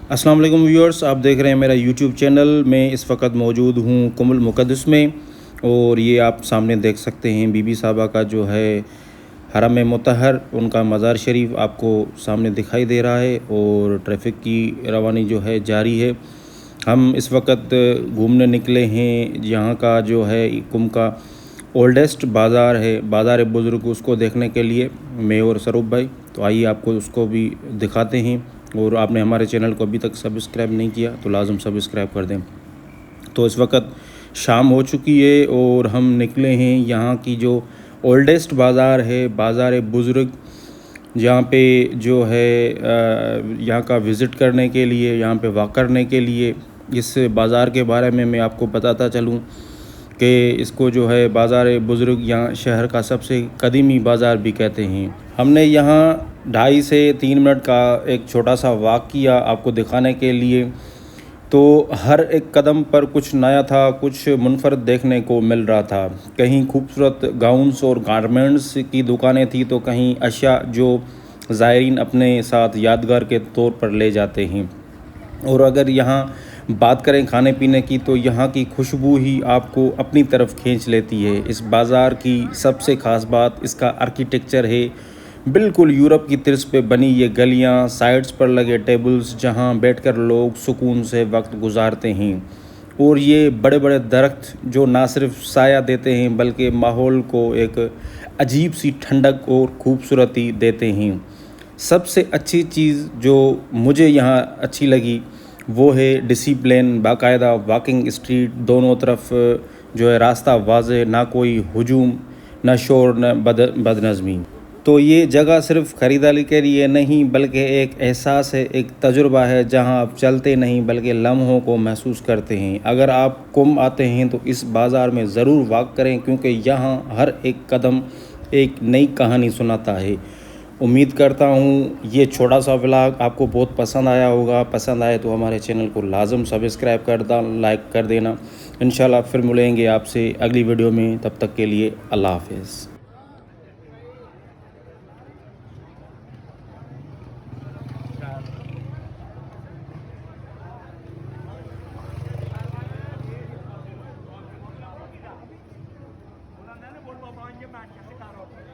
अस्सलाम वालेकुम व्यूअर्स, आप देख रहे हैं मेरा यूट्यूब चैनल। मैं इस वक्त मौजूद हूँ कुमुल मुक़द्दस में, और ये आप सामने देख सकते हैं बीबी साहबा का जो है हरम मुतहर, उनका मज़ार शरीफ आपको सामने दिखाई दे रहा है, और ट्रैफिक की रवानी जो है जारी है। हम इस वक्त घूमने निकले हैं, यहाँ का जो है कुम का ओल्डेस्ट बाज़ार है, बाज़ार बुज़ुर्ग, उसको देखने के लिए मैं और सरूप भाई। तो आइए आपको उसको भी दिखाते हैं, और आपने हमारे चैनल को अभी तक सब्सक्राइब नहीं किया तो लाजम सब्सक्राइब कर दें। तो इस वक्त शाम हो चुकी है और हम निकले हैं यहाँ की जो ओल्डेस्ट बाज़ार है, बाज़ार बुज़ुर्ग, जहाँ पे जो है यहाँ का विज़िट करने के लिए, यहाँ पे वाक़ करने के लिए। इस बाज़ार के बारे में मैं आपको बताता चलूँ कि इसको जो है बाज़ार बुज़ुर्ग यहाँ शहर का सबसे कदीमी बाज़ार भी कहते हैं। हमने यहाँ 2.5 से 3 मिनट का एक छोटा सा वॉक किया आपको दिखाने के लिए। तो हर एक कदम पर कुछ नया था, कुछ मुनफरद देखने को मिल रहा था। कहीं खूबसूरत गाउन्स और गारमेंट्स की दुकानें थी, तो कहीं अशिया जो ज़ायरीन अपने साथ यादगार के तौर पर ले जाते हैं। और अगर यहाँ बात करें खाने पीने की, तो यहाँ की खुशबू ही आपको अपनी तरफ खींच लेती है। इस बाज़ार की सबसे ख़ास बात इसका आर्किटेक्चर है। बिल्कुल यूरोप की तर्ज पे बनी ये गलियाँ, साइड्स पर लगे टेबल्स जहाँ बैठकर लोग सुकून से वक्त गुजारते हैं, और ये बड़े बड़े दरख्त जो ना सिर्फ साया देते हैं बल्कि माहौल को एक अजीब सी ठंडक और खूबसूरती देते हैं। सबसे अच्छी चीज़ जो मुझे यहाँ अच्छी लगी वो है डिसिप्लिन, बाकायदा वॉकिंग स्ट्रीट, दोनों तरफ जो है रास्ता वाज़े, ना कोई हुजूम, ना शोर, न बदनज़मी। तो ये जगह सिर्फ़ ख़रीदारी के लिए नहीं बल्कि एक एहसास है, एक तजुर्बा है, जहां आप चलते नहीं बल्कि लम्हों को महसूस करते हैं। अगर आप कुम आते हैं तो इस बाज़ार में ज़रूर वॉक करें, क्योंकि यहाँ हर एक कदम एक नई कहानी सुनाता है। उम्मीद करता हूँ ये छोटा सा व्लॉग आपको बहुत पसंद आया होगा। पसंद आए तो हमारे चैनल को लाजम सब्सक्राइब कर देना, लाइक कर देना। इंशाल्लाह फिर मिलेंगे आपसे अगली वीडियो में, तब तक के लिए अल्लाह हाफ़िज़। Ulan ne bu babanya ben kendi karo.